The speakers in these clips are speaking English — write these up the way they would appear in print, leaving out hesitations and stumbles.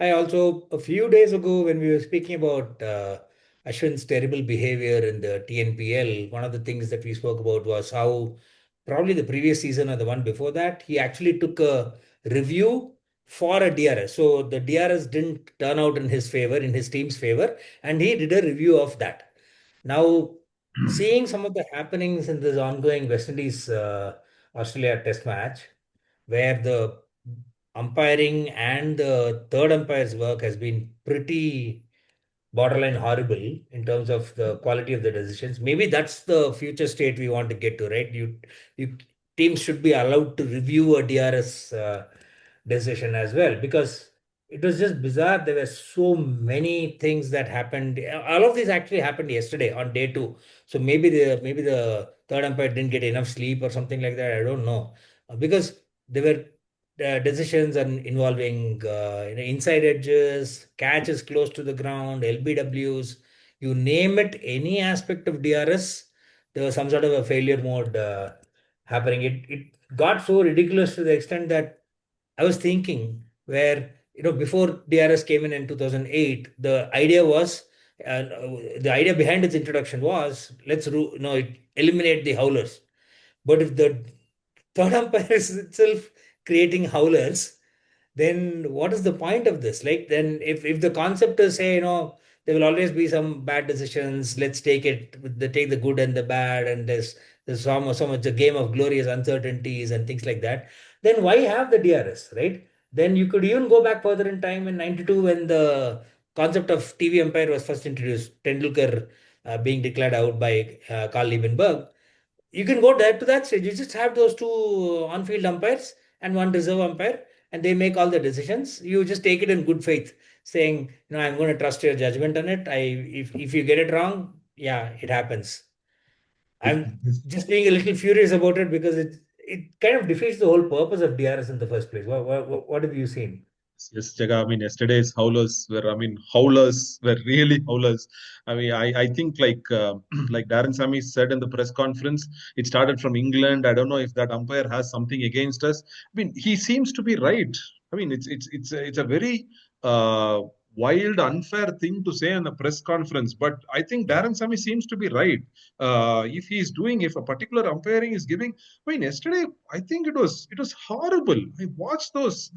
I also, a few days ago, when we were speaking about Ashwin's terrible behavior in the TNPL, one of the things that we spoke about was how probably the previous season or the one before that, he actually took a review for a DRS. So the DRS didn't turn out in his favor, in his team's favor, and he did a review of that. Now, seeing some of the happenings in this ongoing West Indies Australia Test match, where the umpiring and the third umpire's work has been pretty borderline horrible in terms of the quality of the decisions. Maybe that's the future state we want to get to, right? You teams should be allowed to review a DRS decision as well, because it was just bizarre. There were so many things that happened. All of these actually happened yesterday on day two. So maybe the third umpire didn't get enough sleep or something like that. I don't know. Because there were decisions involving inside edges, catches close to the ground, LBWs, you name it, any aspect of DRS, there was some sort of a failure mode happening. It got so ridiculous to the extent that I was thinking where, before DRS came in 2008, the idea behind its introduction was eliminate the howlers. But if the third umpire is itself creating howlers, then what is the point of this? Like, then if the concept is, say, there will always be some bad decisions, let's take the good and the bad, and there's so much a game of glorious uncertainties and things like that, then why have the DRS, right? Then you could even go back further in time in 92 when the concept of TV umpire was first introduced, Tendulkar being declared out by Carl Liebenberg. You can go there to that stage. You just have those two on-field umpires and one reserve umpire, and they make all the decisions. You just take it in good faith, saying, I'm going to trust your judgment on it. If you get it wrong, yeah, it happens. This, I'm this, just being a little furious about it because it kind of defeats the whole purpose of DRS in the first place. What have you seen? yes, Jaga. I mean, yesterday's howlers were really howlers. I mean, I think like Darren Sammy said in the press conference, it started from England. I don't know if that umpire has something against us. I mean, he seems to be right. I mean, it's a very uh, wild, unfair thing to say in a press conference. But I think Yeah. Darren Sammy seems to be right. If a particular umpiring is giving, I mean, yesterday I think it was horrible. I watched those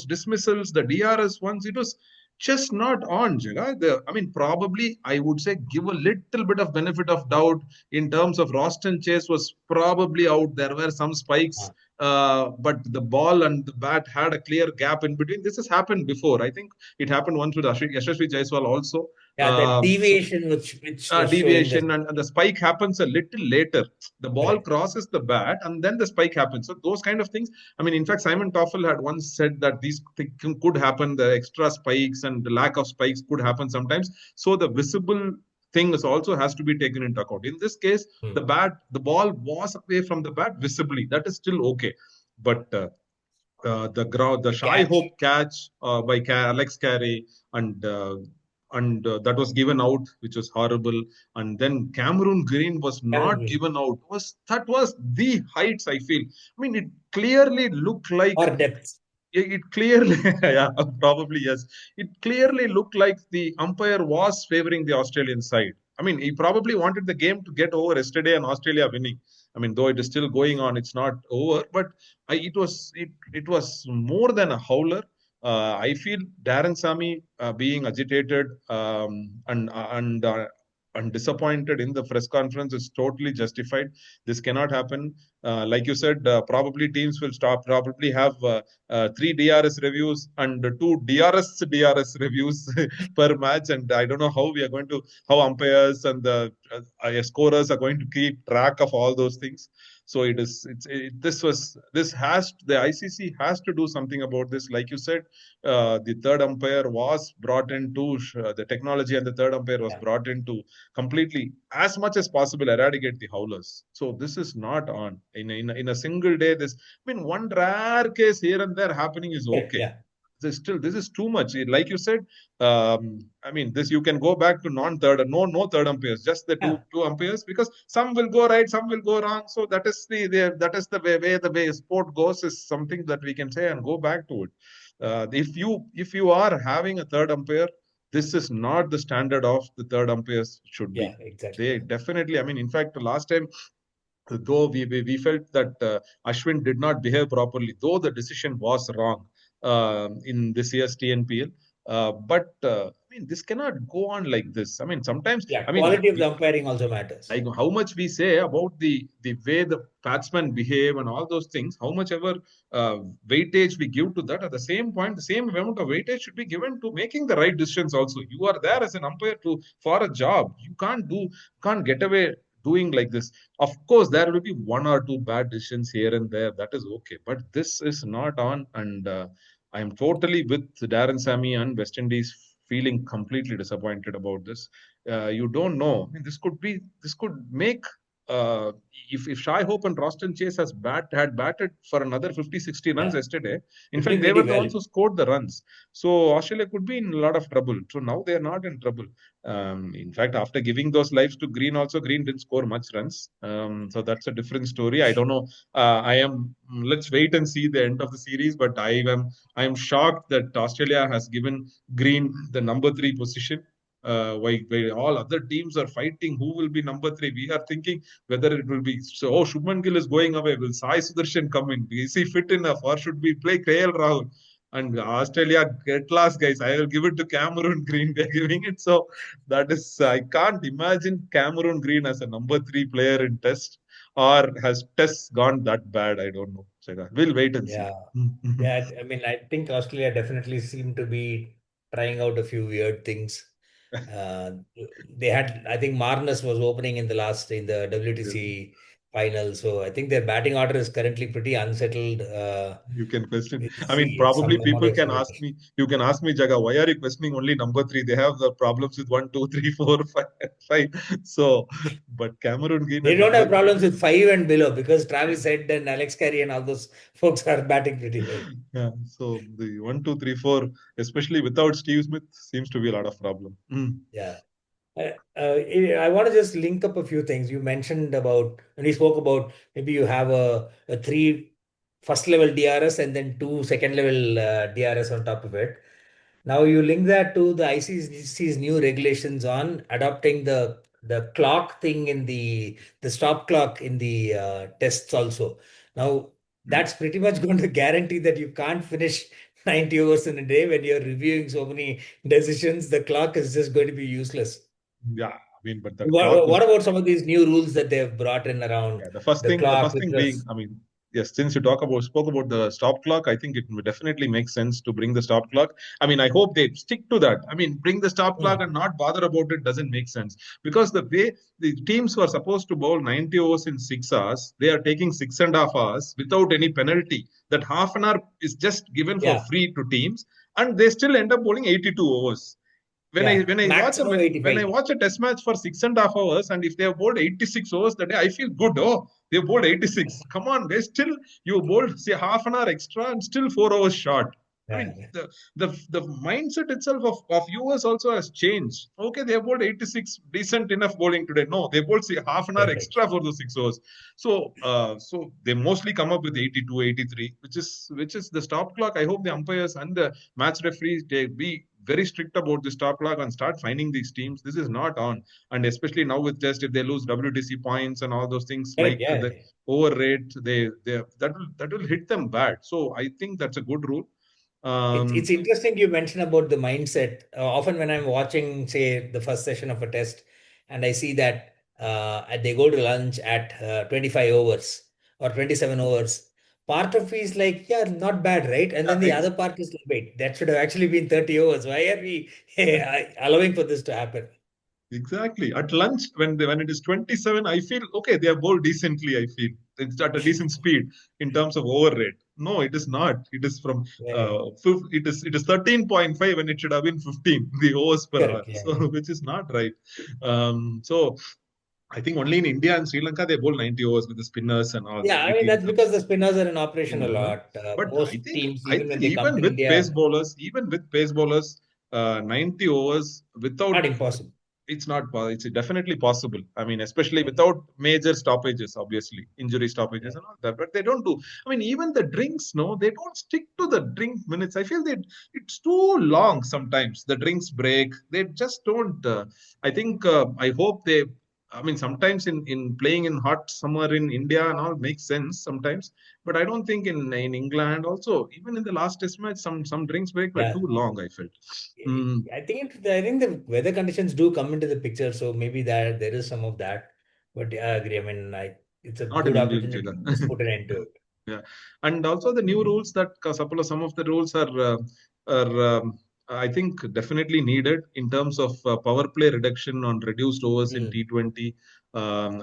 dismissals, the DRS ones. It was just not on, Jaga. I mean, probably I would say give a little bit of benefit of doubt in terms of Roston Chase was probably out. There were some spikes, Uh, but the ball and the bat had a clear gap in between. This has happened before. I think it happened once with Yashasvi Jaiswal also. yeah, that So deviation which was showing that. deviation and the spike happens a little later. The ball Correct. crosses the bat and then the spike happens. So those kind of things. I mean, in fact, Simon Toffel had once said that these things could happen. The extra spikes and the lack of spikes could happen sometimes. So the visible thing is also has to be taken into account. In this case, Hmm. the ball was away from the bat visibly. That is still okay. But the The shy catch. hope catch by Alex Carey and that was given out, which was horrible. And then Cameron Green was Cameron not Green. given out. That was the heights, I feel. I mean, it clearly looked like Or depth. it clearly, yeah, probably yes. It clearly looked like the umpire was favoring the Australian side. I mean, he probably wanted the game to get over yesterday and Australia winning. I mean, though it is still going on, it's not over. But it was more than a howler. I feel Darren Sammy being agitated and disappointed in the press conference is totally justified. This cannot happen. Like you said, probably teams will probably have three DRS reviews and two DRS reviews per match. And I don't know how umpires and the scorers are going to keep track of all those things. So it is. The ICC has to do something about this. Like you said, the third umpire was brought into the technology, and the third umpire was Yeah. brought into completely as much as possible eradicate the howlers. So this is not on in a single day. This, I mean, one rare case here and there happening is Correct. okay. Yeah. this is too much. Like you said, I mean, this you can go back to non-third, no third umpires, just the Yeah, two umpires, because some will go right, some will go wrong. So that is that is the way sport goes, is something that we can say and go back to it. If you are having a third umpire, this is not the standard of the third umpires should yeah, be. They exactly. definitely, I mean, in fact, last time, though we felt that Ashwin did not behave properly, though the decision was wrong in this year's TNPL. I mean, this cannot go on like this. I mean, sometimes, Yeah, I mean, quality of the umpiring also matters. like how much we say about the way the batsmen behave and all those things, how much ever weightage we give to that, at the same point, the same amount of weightage should be given to making the right decisions also. You are there as an umpire to for a job. You can't get away doing like this. Of course, there will be one or two bad decisions here and there. That is okay, but this is not on. And I am totally with Darren Sammy and West Indies feeling completely disappointed about this. You don't know. I mean, this could make uh, if Shai Hope and Roston Chase had batted for another 50, 60 runs Yeah, yesterday. In they're fact, doing they were very the well. ones who scored the runs. So Australia could be in a lot of trouble. So now they are not in trouble. In fact, after giving those lives to Green, also Green didn't score much runs. So that's a different story. I don't know. I am. Let's wait and see the end of the series. But I am shocked that Australia has given Green the number three position. While all other teams are fighting who will be number three, we are thinking whether it will be so. Oh, Shubman Gill is going away. Will Sai Sudarshan come in? Is he fit enough, or should we play KL Rahul? And Australia, get last, guys. I will give it to Cameron Green. They're giving it. So that is, I can't imagine Cameron Green as a number three player in Test, or has Test gone that bad? I don't know. So, we'll wait and see. Yeah. Yeah, I mean, I think Australia definitely seemed to be trying out a few weird things. Uh, they had, I think Marnus was opening in the Yes. WTC final. So I think their batting order is currently pretty unsettled. You can question. We I mean, see probably some amount people of can ask experimentation. me. You can ask me, Jaga, why are you questioning only number three? They have the problems with one, two, three, four, five, five. So, but Cameron Green They at don't number have three. problems with five and below because Travis Head and Alex Carey and all those folks are batting pretty well. Yeah. So the one, two, three, four, especially without Steve Smith, seems to be a lot of problem. Mm. Yeah. I want to just link up a few things. You mentioned about when we spoke about maybe you have a three first level DRS and then two second level DRS on top of it. Now you link that to the ICC's new regulations on adopting the clock thing in the stop clock in the tests also. Now Mm. that's pretty much going to guarantee that you can't finish 90 overs in a day when you're reviewing so many decisions. The clock is just going to be useless. Yeah. I mean, but that clock What will. about some of these new rules that they've brought in around Yeah, the clock first with thing being, I mean, yes, since you spoke about the stop clock, I think it would definitely make sense to bring the stop clock. I mean, I hope they stick to that. I mean, bring the stop clock Hmm. and not bother about it doesn't make sense, because the way the teams were supposed to bowl 90 overs in 6 hours, they are taking 6.5 hours without any penalty. That half an hour is just given for Yeah, free to teams, and they still end up bowling 82 overs. yeah, maximum When I 85. watch a test match for 6.5 hours, and if they have bowled 86 overs that day, I feel good. Oh, they bowled 86. Come on, they still you bowled say half an hour extra and still 4 hours short. I mean, Yeah, the mindset itself of viewers also has changed. Okay, they have bowled 86, decent enough bowling today. No, they bowled say half an hour correct. extra for the 6 hours. So they mostly come up with 82, 83, which is the stop clock. I hope the umpires and the match referees they be very strict about the stop clock and start finding these teams. This is not on, and especially now with test, if they lose WTC points and all those things Correct. like Yeah. the overrate, they that will hit them bad. So I think that's a good rule. It's Um, interesting you mentioned about the mindset. Often when I'm watching, say, the first session of a test, and I see that they go to lunch at 25 overs or 27 overs, part of me is like, yeah, not bad, right? And yeah, then the other part is like, wait, that should have actually been 30 overs. Why are we allowing for this to happen? exactly. At lunch, when it is 27, I feel okay. They have bowled decently. I feel it's at a decent speed in terms of over rate. No, it is not. It is from Yeah, it is 13.5 when it should have been 15 the overs per hour. correct. Yeah, So which is not right. So I think only in India and Sri Lanka they bowl 90 overs with the spinners and all the Yeah, I mean, 18 that's because subs. the spinners are in operation a Uh-huh. lot. But I Most think teams, I even when think they come even to with pace India, bowlers, 90 overs without not impossible. it's not it's definitely possible. I mean, especially Mm, without major stoppages, obviously injury yeah, stoppages and all that. But they don't do. I mean, even the drinks, no, they don't stick to the drink minutes. I feel that it's too long sometimes. The drinks break. They just don't. I think. I hope they. I mean, sometimes in playing in hot summer in India and all makes sense sometimes, but I don't think in England also even in the last Test match some drinks break were yeah. too long. I felt. Mm, I think the weather conditions do come into the picture, so maybe that there is some of that. But yeah, I agree. I mean, it's a not in good England, opportunity Jiga. to just put an end to it. Yeah, and also the new rules that some of the rules are I think definitely needed in terms of power play reduction on reduced overs in Mm. T20.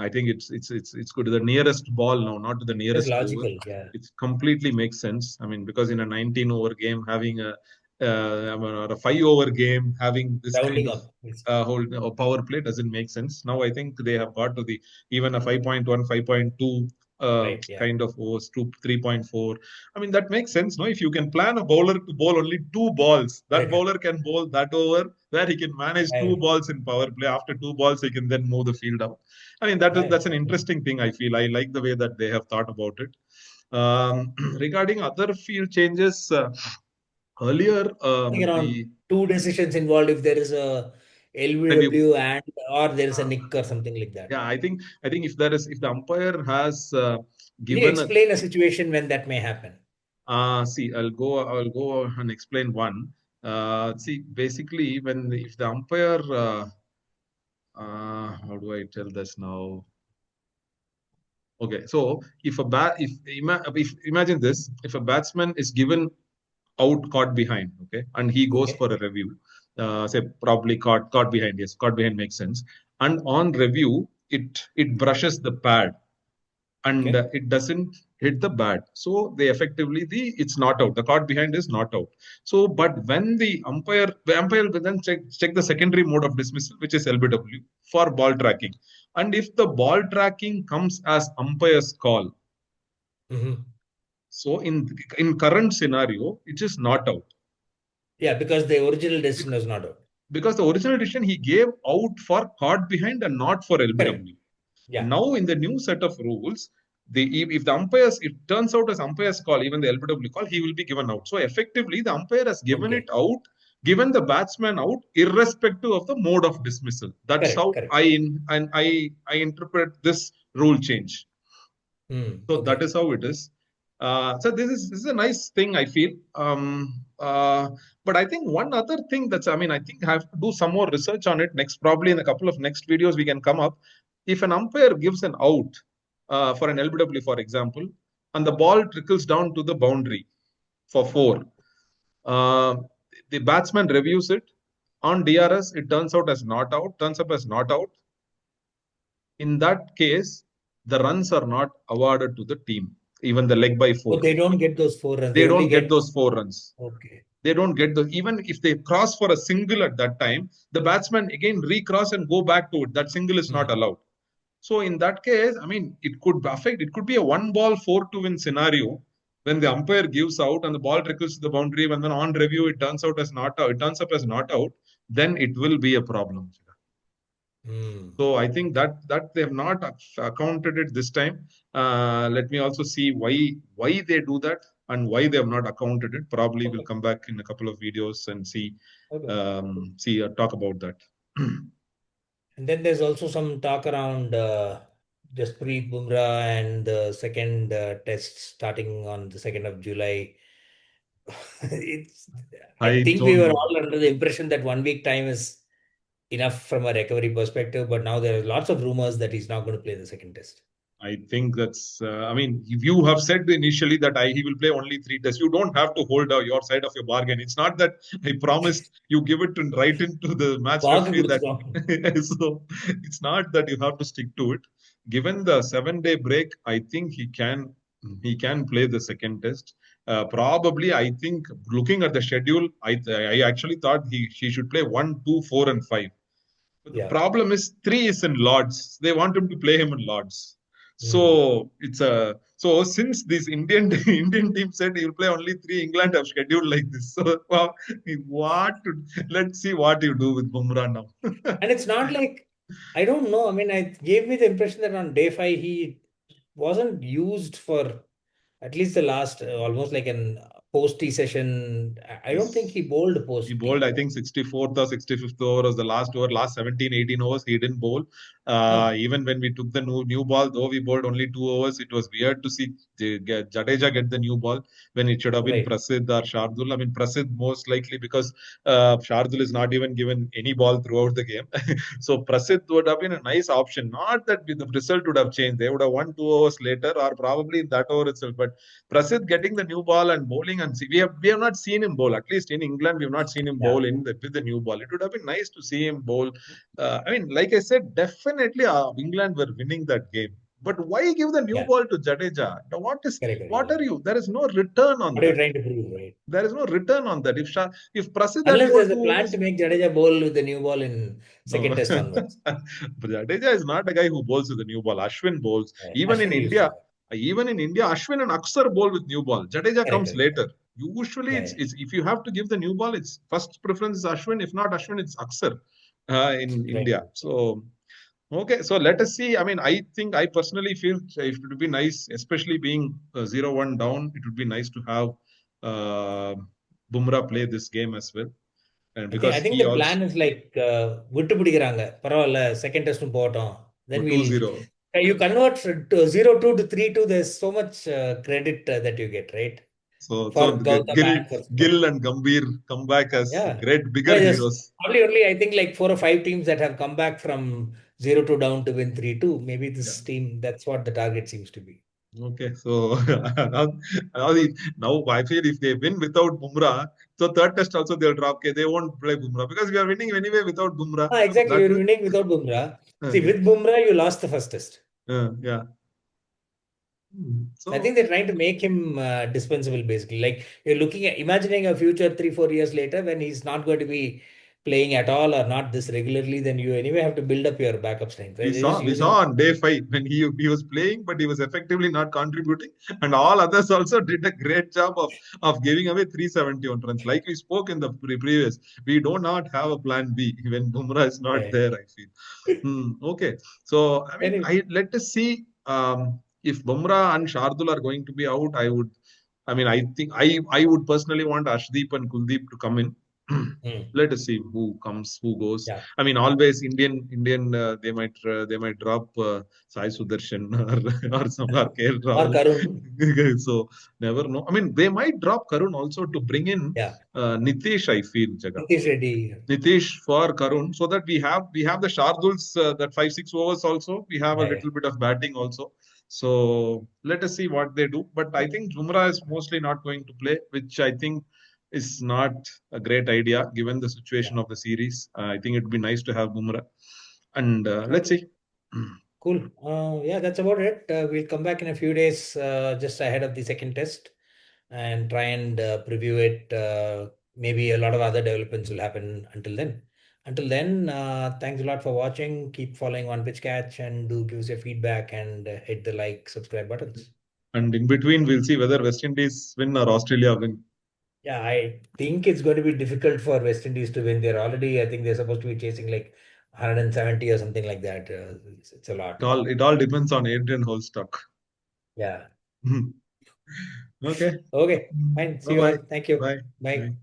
I think it's good. The nearest ball now, not to the That's nearest over. logical. Yeah, It completely makes sense. I mean, because in a 19 over game, having I mean, or a 5 over game, having this kind rounding of up. It's whole power play doesn't make sense. Now I think they have got to the even a 5.1, 5.2 right. Yeah, kind of overs to 3.4. I mean, that makes sense, no? If you can plan a bowler to bowl only two balls, that correct. bowler can bowl that over where he can manage two I, balls in power play. After two balls, he can then move the field up. I mean, that's an agree. interesting thing, I feel. I like the way that they have thought about it. Regarding other field changes, earlier, I think around the two decisions involved if there is a review. LBW and or there is a Uh, nick or something like that. yeah, I think if the umpire has Can you given a explain a situation when that may happen? See, I'll go and explain one. See, basically, when if the umpire, how do I tell this now? Okay, so if imagine this, if a batsman is given out caught behind, okay, and he goes Okay. for a review, say probably caught behind, yes, caught behind makes sense, and on review it brushes the pad and Okay. it doesn't hit the bat. So they effectively it's not out. The card behind is not out. So, but when the umpire will then check the secondary mode of dismissal, which is LBW for ball tracking. And if the ball tracking comes as umpire's call, Hmm. so in current scenario, it is not out. Yeah, because the original decision was not out. Because the original decision he gave out for caught behind and not for Correct. LBW. Yeah. Now, in the new set of rules, if the umpires, it turns out as umpire's call, even the LBW call, he will be given out. So, effectively, the umpire has given it Okay. out, given the batsman out, irrespective of the mode of dismissal. That's Correct. how Correct. I interpret this rule change. So that Okay. is how it is. So this is a nice thing I feel. But I think one other thing that's I mean I think I have to do some more research on it next. Probably in a couple of next videos we can come up. If an umpire gives an out for an LBW, for example, and the ball trickles down to the boundary for four, uh, the batsman reviews it. On DRS, it turns out as not out. Turns up as not out. In that case, the runs are not awarded to the team, even the leg by So four. they don't get those 4 runs. They They only don't get get. those 4 runs. Okay. They don't get those. Even if they cross for a single at that time, the batsman again recross and go back to it. That single is not Hmm. allowed. So in that case, I mean, it could be a one ball, four to win scenario when the umpire gives out and the ball trickles to the boundary. When then on review, it turns out as not out, it turns up as not out, then it will be a problem. So I think Okay. that they have not accounted it this time. Let me also see why they do that and why they have not accounted it. Probably we'll Okay. come back in a couple of videos and Okay. talk about that. And then there's also some talk around Jasprit Bumrah and the second test starting on the 2nd of July. It's, I I think we don't were know. all under the impression that 1 week time is enough from a recovery perspective, but now there are lots of rumors that he's not going to play the second test. I think that's. I mean, if you have said initially that he will play only three tests, you don't have to hold your side of your bargain. It's not that I promised you give it right into the match வாக்கு referee that. கொடுத்துட்டோம். So it's not that you have to stick to it. Given the 7 day break, I think he can play the second test. Probably, I think looking at the schedule, I actually thought he should play 1, 2, 4, and 5. But the Yeah. problem is three is in Lords. They want him to play him in Lords. Mm. So it's a so since this Indian Indian team said he will play only three, England have scheduled like this. So what to, let's see what you do with Bumrah now. And it's not like, I don't know. I mean, it gave me the impression that on day five, he wasn't used for at least the last almost like an post tea session. I don't think Yes. he bowled He post bowled, tea. I think, 64th or 65th over was the last over, last 17, 18 overs. He didn't bowl. Huh. Even when we took the new ball, though we bowled only 2 overs, it was weird to see Jadeja get the new ball when it should have been Right. Prasidh or Shardul. I mean, Prasidh most likely because Shardul is not even given any ball throughout the game. So Prasidh would have been a nice option. Not that the result would have changed. They would have won 2 overs later or probably in that over itself. But Prasidh getting the new ball and bowling, and see, we have not seen him bowl. At least in England, we have not seen him Yeah. bowl with the new ball. It would have been nice to see him bowl. I mean, like I said, definitely England were winning that game. But why give the new Yeah. ball to Jadeja? Now, Correct. Correct. what Yeah. are you? There is no return on What are you that. trying to prove, right? There is no return on that. If Prasidh had Unless bowled there's a two plan to overs, make Jadeja bowl with the new ball in no. second test onwards. But Jadeja is not a guy who bowls with the new ball. Ashwin bowls. Ashwin used to. Even in India, Ashwin and Aksar bowl with new ball. Jadeja Correct. comes Correct. later. Usually, Yeah. Yeah. it's if you have to give the new ball, it's first preference is Ashwin. If not Ashwin, it's Aksar in Right. India. So okay, so let us see. I mean, I think I personally feel it would be nice, especially being 0-1 down. It would be nice to have uh, Bumrah play this game as well, and I because think he the also plan is like விட்டு பிடிக்கிறாங்க பரவாயில்ல second டெஸ்டும் போட்டோம் then we'll 2-0. you convert to 0-2 to 3-2. There's so much credit that you get, right? For So Gautam Gill, and for Smith. Gill and Gambhir come back as Yeah. great, I bigger mean, there's heroes. probably only, I think, like 4 or 5 teams that have come back from 0-2 down to win 3-2. Maybe Yeah. this team, that's what the target seems to be. Okay. So now I feel if they win without Bumrah, so third test also they'll drop. Okay, they won't play Bumrah because we are winning anyway without Bumrah. Ah, So exactly. that You're way, winning without Bumrah. See, yeah. with Bumrah, you lost the first test. Yeah. I So think they're trying to make him dispensable, basically. Like you're looking at imagining a future 3, 4 years later when he's not going to be playing at all or not this regularly, then you anyway have to build up your backup strength, right? They're just we using. saw on day five when he was playing, but he was effectively not contributing, and all others also did a great job of giving away 371 runs. Like we spoke in the previous, we do not have a plan B when Bumrah is not Yeah. there. I feel. Okay, so I mean, Anyway, I let us see if Bumrah and Shardul are going to be out. I mean, I think I would personally want Ashdeep and Kuldeep to come in. hmm, Let us see who comes, who goes. yeah. I mean, always Indian. They might drop Sai Sudarshan or some or KL Or Rahul. Karun. So never know. I mean, they might drop Karun also to bring in Yeah. Nitish. I feel Jaga. Nitish Reddy. Nitish for Karun, so that we have the Sharduls that 5 6 overs also. We have a Yeah. Yeah. little bit of batting also. So let us see what they do. But I think Bumrah is mostly not going to play, which I think is not a great idea given the Yeah. situation of the series. I think it would be nice to have Bumrah, and let's Okay. see. Cool. Yeah, that's about it. We'll come back in a few days just ahead of the second test and try and preview it. Maybe a lot of other developments will happen until then. Until then, thanks a lot for watching. Keep following on Pitch Catch and do give us your feedback and hit the like, subscribe buttons. And in between, we'll see whether West Indies win or Australia win. Yeah, I think it's going to be difficult for West Indies to win. They're already, I think they're supposed to be chasing like 170 or something like that. It's a lot. It all depends on Adrian Holstock. Yeah. Okay. Okay, fine. See Bye you bye. all. Thank you. Bye. Bye. Bye.